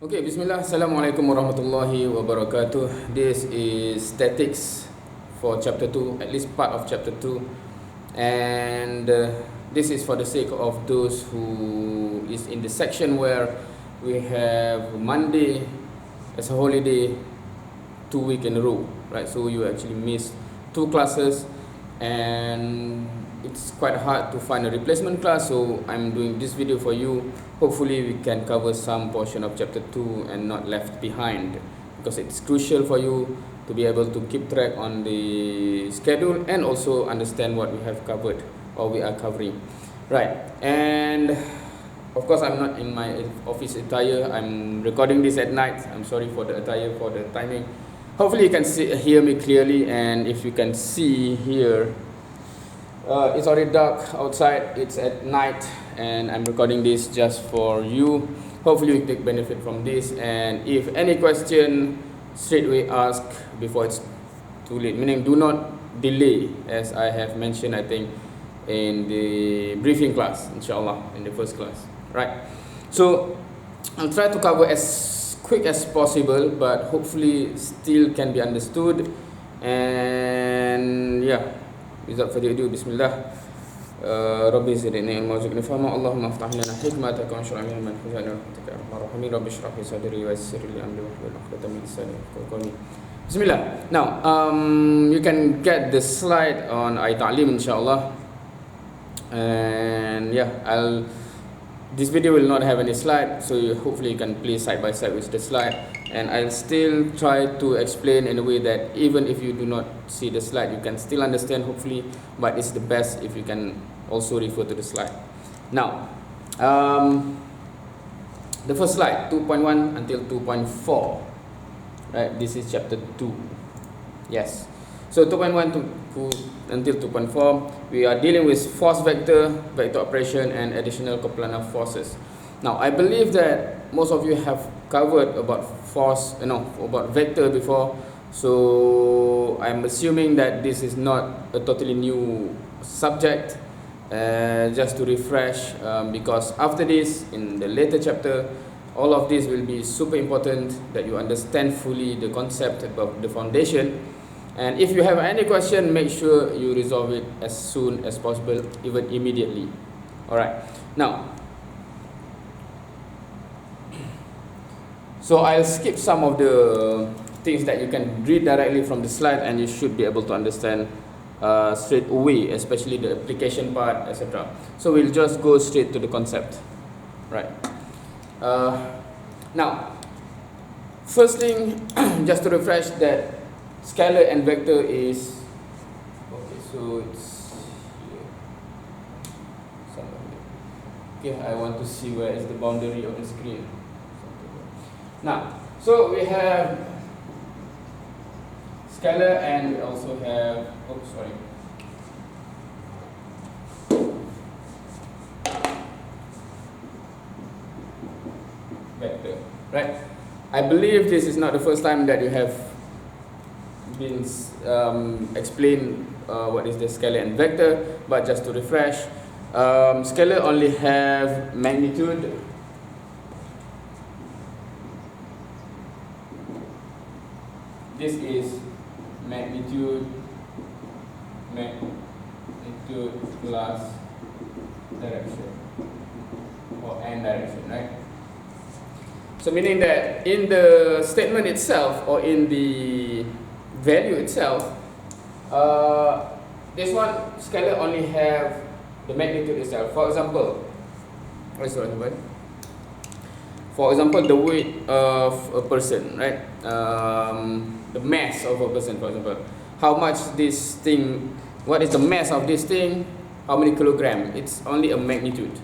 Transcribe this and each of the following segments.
Okay, Bismillah. Assalamualaikum warahmatullahi wabarakatuh. This is statics for chapter 2, at least part of chapter 2. And this is for the sake of those who is in the section where we have Monday as a holiday 2 weeks in a row, right? So you actually miss 2 classes and it's quite hard to find a replacement class, so I'm doing this video for you. Hopefully we can cover some portion of chapter 2 and not left behind, because it's crucial for you to be able to keep track on the schedule and also understand what we have covered or we are covering, right? And of course I'm not in my office attire. I'm recording this at night. I'm sorry for the attire, for the timing. Hopefully you can hear me clearly, and if you can see here, it's already dark outside, it's at night, and I'm recording this just for you. Hopefully you take benefit from this, and if any question, straight away ask before it's too late, meaning do not delay, as I have mentioned I think in the briefing class, inshallah, in the first class, right? So I'll try to cover as quick as possible, but hopefully still can be understood. And yeah, without further ado, Bismillah. Rabbi zidni ilma warzuqni fahma. Allahumma aftah lana hikmataka wa anshur alaina min khaza'ini rahmatika ya arhamar rahimin. Rabbi shrah li sadri wa yassir li amri wahlul 'uqdatam min lisani yafqahu qawli. Bismillah. Now, you can get the slide on iTalim, inshallah. And yeah, this video will not have any slide, so hopefully you can play side by side with the slide, and I'll still try to explain in a way that even if you do not see the slide, you can still understand, hopefully, but it's the best if you can also refer to the slide. Now, the first slide, 2.1 until 2.4, right? This is chapter 2. Yes. So 2.1 until 2.4, we are dealing with force vector, vector operation, and additional coplanar forces. Now, I believe that most of you have covered about force, about vector before. So I'm assuming that this is not a totally new subject. Just to refresh, because after this, in the later chapter, all of this will be super important, that you understand fully the concept about the foundation. And if you have any question, make sure you resolve it as soon as possible, even immediately. Alright, now, so I'll skip some of the things that you can read directly from the slide, and you should be able to understand straight away, especially the application part, etc. So we'll just go straight to the concept, right? Now, first thing, just to refresh, that scalar and vector is, okay, so it's here somewhere. Okay, I want to see where is the boundary of the screen. Now, so we have scalar and we also have, vector, right? I believe this is not the first time that you have been explained what is the scalar and vector, but just to refresh, scalar only have magnitude, this is magnitude plus direction, or n direction, right? So meaning that in the statement itself, or in the value itself, this one, scalar only have the magnitude itself. For example, the weight of a person, right? The mass of a person, for example. How much this thing, what is the mass of this thing? How many kilograms? It's only a magnitude,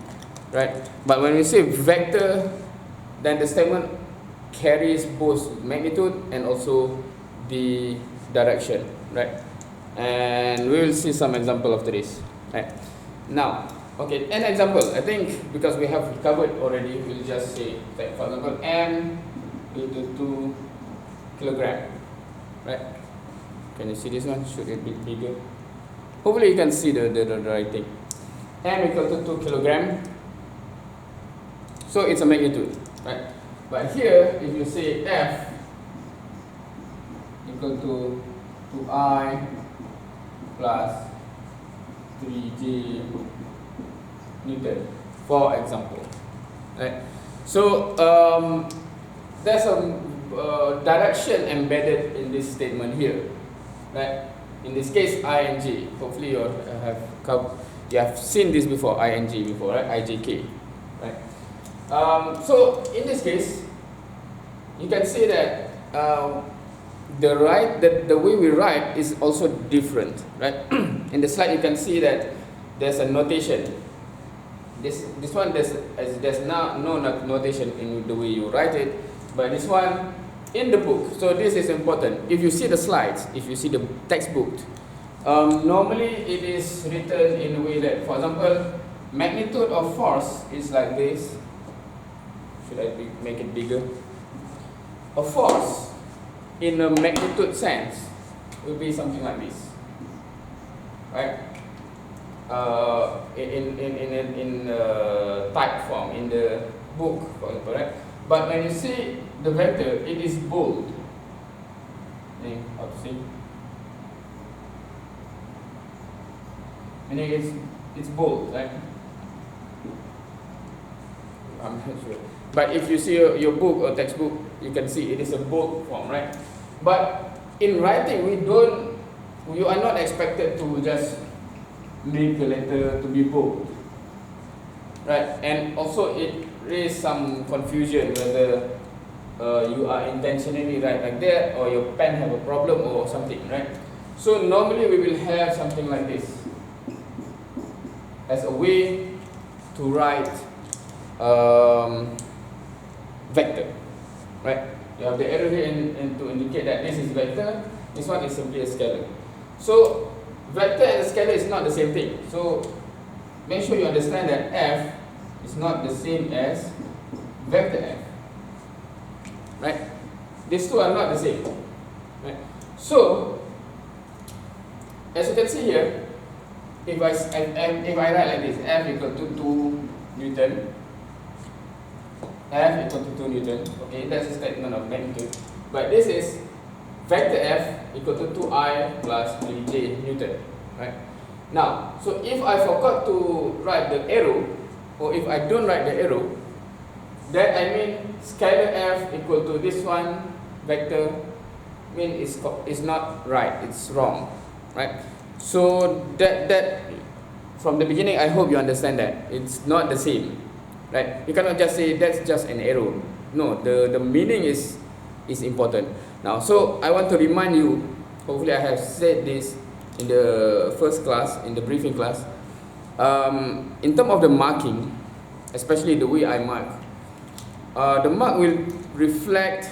right? But when we say vector, then the statement carries both magnitude and also the direction, right? And we will see some example of this, right? Now, okay, an example, I think because we have covered already, we'll just say, like, for example, m equal to 2 kilogram, right? Can you see this one? Should it be bigger? Hopefully you can see the writing. M equal to 2 kilogram. So it's a magnitude, right? But here, if you say F equal to 2I plus 3J Newton, for example, right? So there's a direction embedded in this statement here, right? In this case, ing. Hopefully you have seen this before, ing before, right? IJK, right? So in this case, you can see that the way we write is also different, right? In the slide, you can see that there's a notation. This one there's now no notation in the way you write it, but this one in the book. So this is important. If you see the slides, if you see the textbook, normally it is written in a way that, for example, magnitude of force is like this. Should I make it bigger? A force in a magnitude sense will be something like this, right? In type form in the book, for example, right? But when you see the vector, it is bold. How to see? Meaning it's bold, right? I'm not sure. But if you see your book or textbook, you can see it is a bold form, right? But in writing, you are not expected to just make the letter to be bold, right? And also it raises some confusion whether you are intentionally write like that, or your pen have a problem or something, right? So normally we will have something like this as a way to write vector, right? You have the arrow here and to indicate that this is vector. This one is simply a scalar. So vector and scalar is not the same thing. So make sure you understand that F is not the same as vector F, right? These two are not the same, right? So as you can see here, if I write like this, F equal to 2 Newton, F equal to 2 Newton, okay, that's a statement of magnitude. But this is vector F equal to 2I plus 3J Newton, right? Now, so if I forgot to write the arrow, or if I don't write the arrow, that I mean scalar F equal to this one vector, mean it's not right, it's wrong, right? So that from the beginning, I hope you understand that it's not the same, right? You cannot just say that's just an arrow. No, the meaning is important. Now, so I want to remind you, hopefully I have said this in the first class, in the briefing class, in terms of the marking, especially the way I mark, the mark will reflect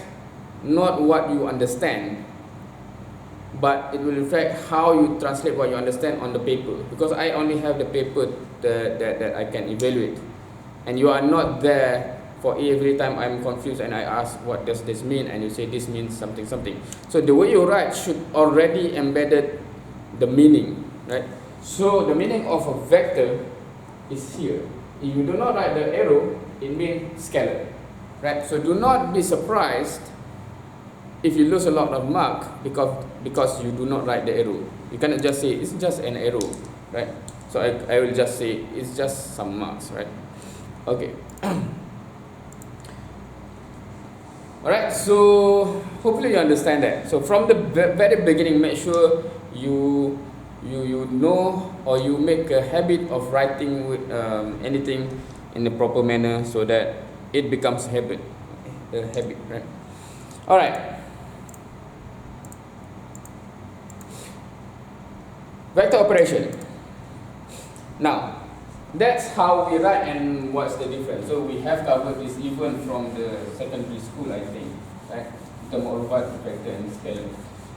not what you understand, but it will reflect how you translate what you understand on the paper, because I only have the paper that I can evaluate, and you are not there for every time I'm confused and I ask what does this mean, and you say this means something. So the way you write should already embedded the meaning, right? So the meaning of a vector is here. If you do not write the arrow, it means scalar, right? So do not be surprised if you lose a lot of mark because you do not write the arrow. You cannot just say it's just an arrow, right? So I will just say it's just some marks, right? Okay. Alright, so hopefully you understand that. So from the very beginning, make sure you know, or you make a habit of writing with anything in the proper manner, so that it becomes a habit, right? Alright. Vector operation. Now, that's how we write and what's the difference. So we have covered this even from the secondary school, I think, right? The more vector and scalar.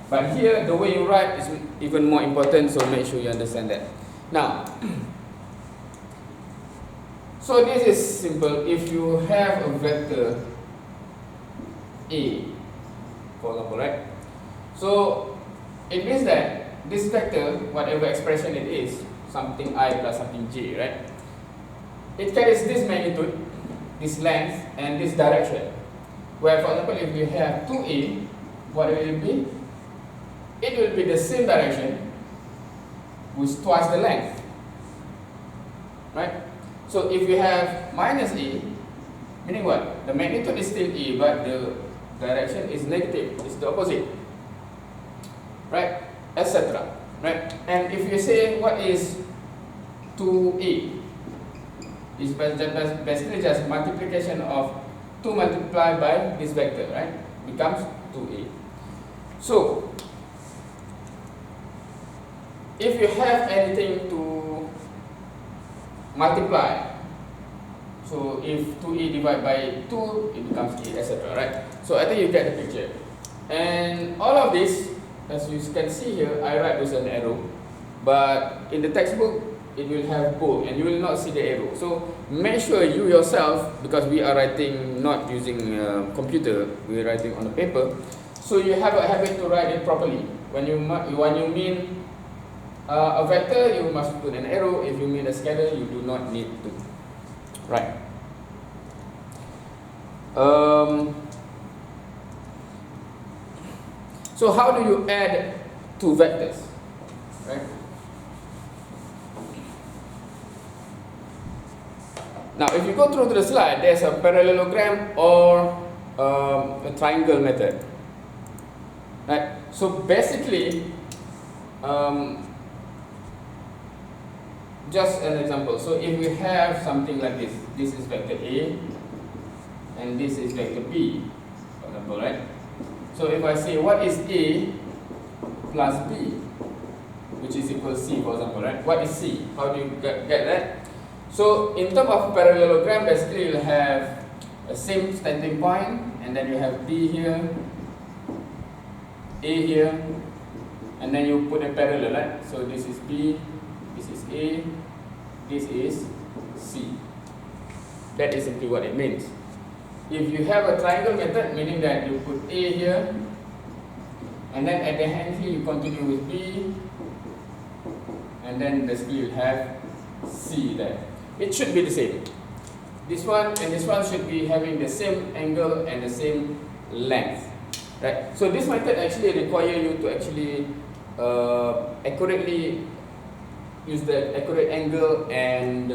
But here, the way you write is even more important, so make sure you understand that. Now, so this is simple. If you have a vector A, for example, right? So it means that this vector, whatever expression it is, something I plus something j, right? It carries this magnitude, this length, and this direction. Where, for example, if you have 2a, what will it be? It will be the same direction with twice the length, right? So if you have minus a, meaning what? The magnitude is still a, but the direction is negative, it's the opposite, right? Etc. Right? And if you say what is 2a, it's basically just multiplication of 2 multiplied by this vector, right? Becomes 2a. So if you have anything to multiply, so if 2a divided by 2, it becomes a, etc. Right? So I think you get the picture. And all of this, as you can see here, I write with an arrow, but in the textbook it will have bold and you will not see the arrow. So make sure you yourself, because we are writing not using computer, we are writing on the paper, so you have a habit to write it properly. When you mean a vector, you must put an arrow. If you mean a scalar, you do not need to. Right. So how do you add two vectors? Right. Now, if you go through to the slide, there's a parallelogram or a triangle method. Right. So basically, just an example. So if we have something like this, this is vector A, and this is vector B, for example, right? So if I say what is A plus B, which is equal to C, for example, right? What is C? How do you get that? So in terms of parallelogram, basically you'll have a same starting point, and then you have B here, A here, and then you put a parallel, right? So this is B, this is A, this is C. That is simply what it means. If you have a triangle method, meaning that you put A here, and then at the end here you continue with B, and then basically you have C there. It should be the same. This one and this one should be having the same angle and the same length, right? So this method actually require you to actually accurately use the accurate angle and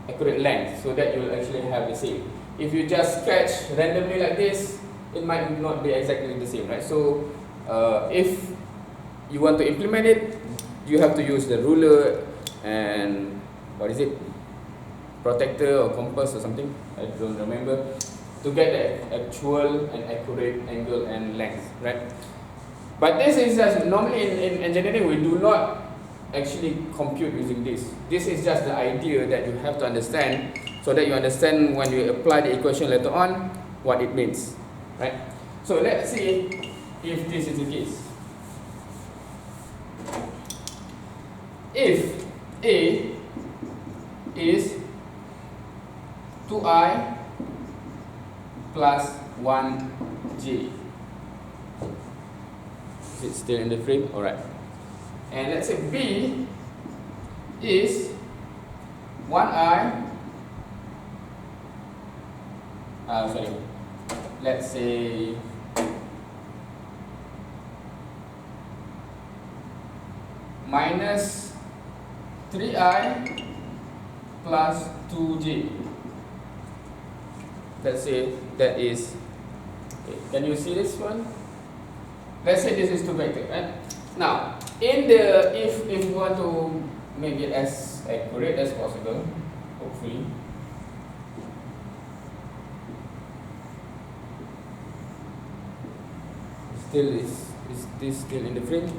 accurate length, so that you will actually have the same. If you just sketch randomly like this, it might not be exactly the same, right? So if you want to implement it, you have to use the ruler and what is it, protector or compass or something, I don't remember, to get the actual and accurate angle and length, right? But this is just, normally in engineering we do not actually compute using this. This is just the idea that you have to understand, so that you understand when you apply the equation later on what it means, right? So let's see if this is the case. If A is 2i plus 1j. Is it still in the frame? Alright. And let's say B is 1i, let's say minus 3i plus 2j. Let's say that is, okay, can you see this one? Let's say this is 2 vector, right? Now, in the, if you want to make it as accurate as possible, hopefully, is this still in the frame?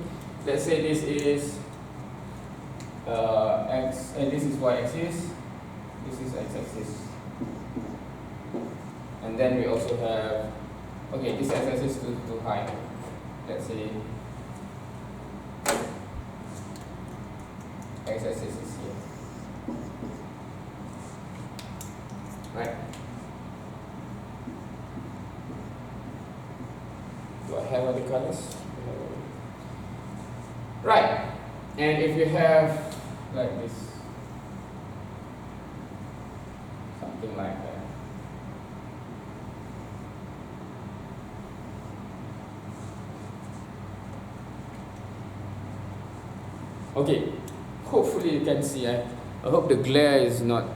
Let's say this is x, and this is y-axis, this is x-axis, and then we also have, okay, this x-axis is too high. Let's say x-axis is here, right? Do I have other colors? Right. And if you have like this, something like that, Okay, hopefully you can see. I hope the glare is not.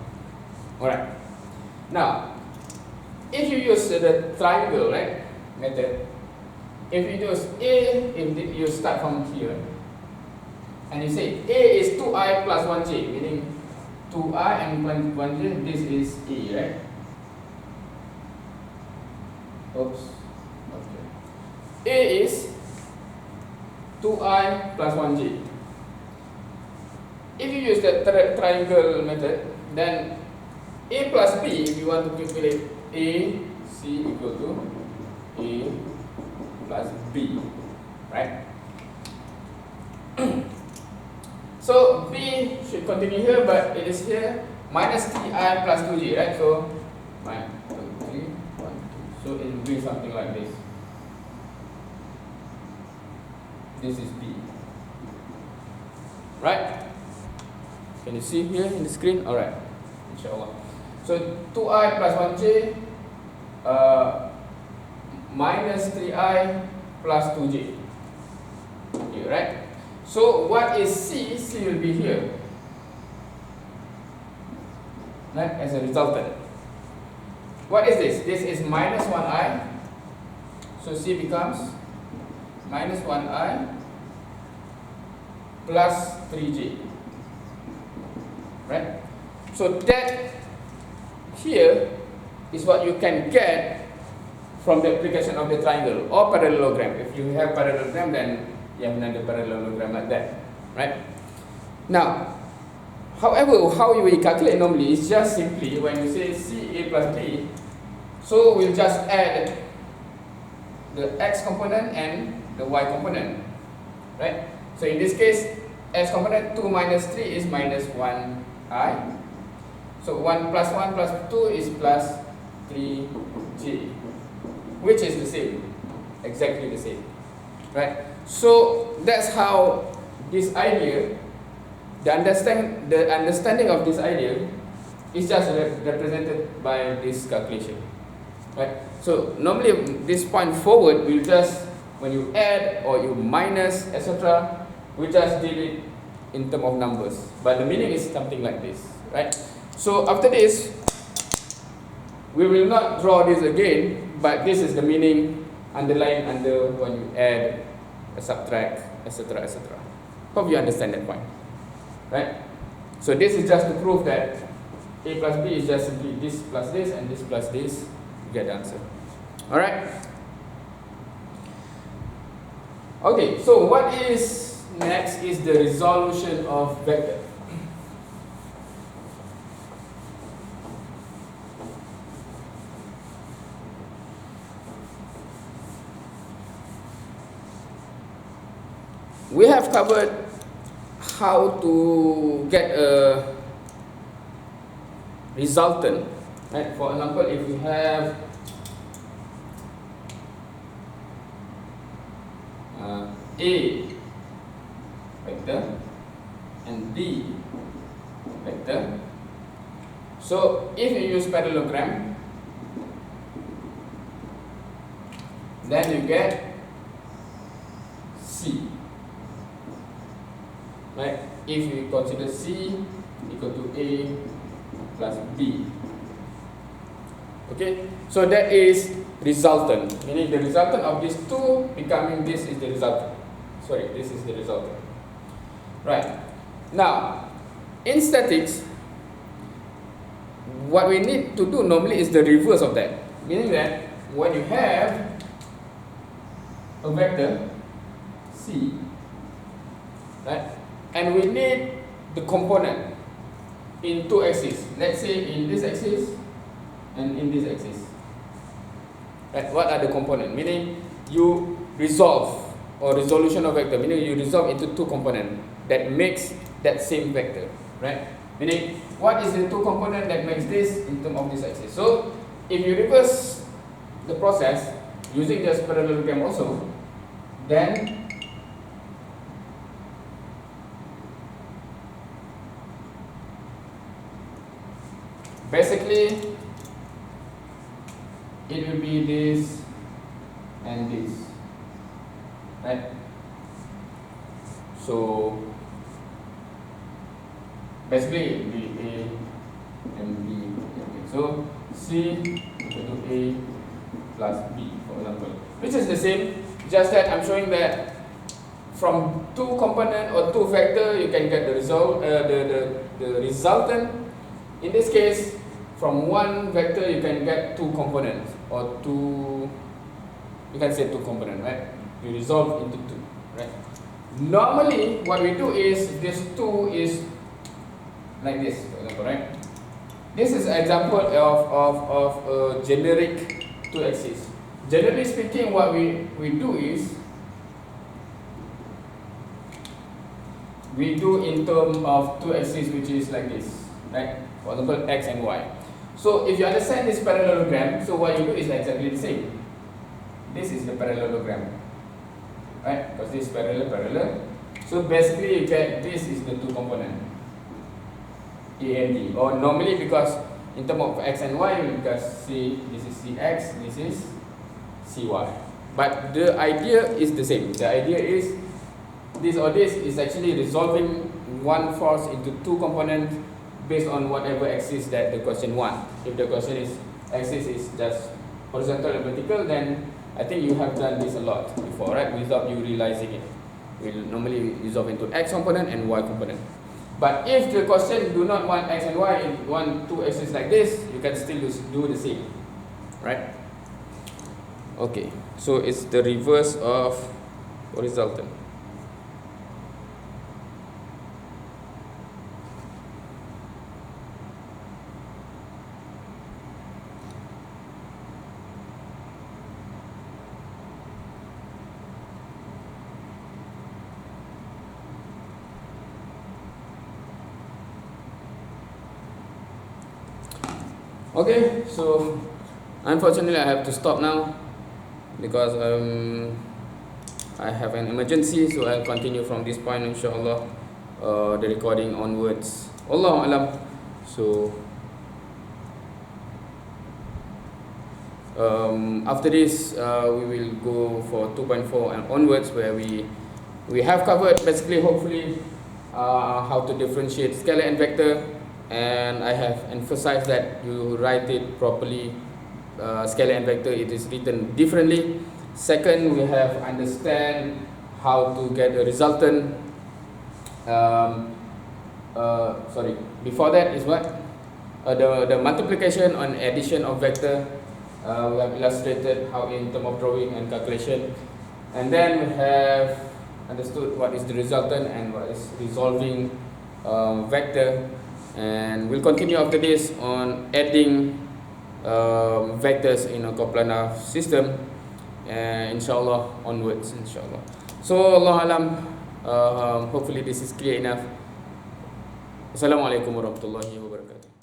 Alright. Now, if you use the triangle, right, method, if you use A, if you start from here, and you say A is 2i plus 1j, meaning 2i and 1j, this is A, right? Oops. Okay. A is 2i plus 1j. If you use the triangle method, then A plus B, if you want to calculate A, C equal to A plus B, right? So B should continue here, but it is here minus 3i plus 2j, right? So 1, 2, 3, 1, 2. So it will be something like this. This is B, right? Can you see here in the screen? Alright, inshallah. So 2i plus 1j minus 3i plus 2j. Okay, right? So what is C? C will be here, right, as a resultant. What is this? This is minus 1i. So C becomes minus 1i plus 3j. Right? So that here is what you can get from the application of the triangle or parallelogram. If you have parallelogram, then you have another parallelogram like that. Right? Now, however, how we calculate normally is just simply when you say CA plus B, so we'll just add the x component and the y component. Right? So in this case, x component 2 minus 3 is minus 1i. So 1 plus 1 plus 2 is plus 3j, which is the same, exactly the same, right? So that's how this idea, the understanding of this idea is just represented by this calculation, right? So normally this point forward, we'll just, when you add or you minus, etc., we just deal it in terms of numbers, but the meaning is something like this, right? So after this, we will not draw this again, but this is the meaning underlying under when you add, subtract, etc., etc. Hope you understand that point, right? So this is just to prove that A plus B is just simply this plus this and this plus this, you get the answer. All right. Okay. So what is next is the resolution of vector. We have covered how to get a resultant, right? For example, if you have A vector and B vector, so if you use parallelogram, then you get C. Right? If you consider C equal to A plus B. Okay? So that is resultant, meaning the resultant of these two becoming this is the resultant. Sorry, this is the resultant. Right. Now, in statics, what we need to do normally is the reverse of that. Meaning that when you have a vector C, right? And we need the component in two axes. Let's say in this axis and in this axis. Right? What are the components? Meaning you resolve or resolution of vector. Meaning you resolve into two components that makes that same vector. Right? Meaning what is the two components that makes this in terms of this axis? So if you reverse the process using just parallelogram also, then basically, it will be this and this, right? So basically it will be A and B. Okay. So C equal to A plus B, for example, which is the same, just that I'm showing that from two component or two vector you can get the result, the resultant. In this case, from one vector you can get two components, or two, you can say two components, right? You resolve into two, right? Normally what we do is this two is like this, for example, right? This is an example of a generic two axis. Generally speaking, what we do is we do in terms of two axes, which is like this, right? For example, x and y. So if you understand this parallelogram, so what you do is exactly the same. This is the parallelogram, right? Because this is parallel. So basically you get, this is the two component, A and B. Or normally, because in terms of x and y, you can see this is cx, this is cy. But the idea is the same. The idea is this or this is actually resolving one force into two components based on whatever axis that the question wants. If the question is axis is just horizontal and vertical, then I think you have done this a lot before, right? Without you realizing it. We normally resolve into x component and y component. But if the question do not want x and y, it want two axes like this, you can still do the same, right? Okay, so it's the reverse of horizontal. Okay, so unfortunately I have to stop now because I have an emergency, so I'll continue from this point, inshallah, the recording onwards. Allahu alam. So after this we will go for 2.4 and onwards, where we have covered basically, hopefully, how to differentiate scalar and vector. And I have emphasized that you write it properly. Scalar and vector, it is written differently. Second, we have understand how to get a resultant. Before that is what? The multiplication and addition of vector. We have illustrated how in terms of drawing and calculation. And then we have understood what is the resultant and what is resolving vector. And we'll continue after this on adding vectors in a coplanar system, and inshallah onwards, inshallah. So Allah alam, hopefully this is clear enough. Assalamualaikum warahmatullahi wabarakatuh.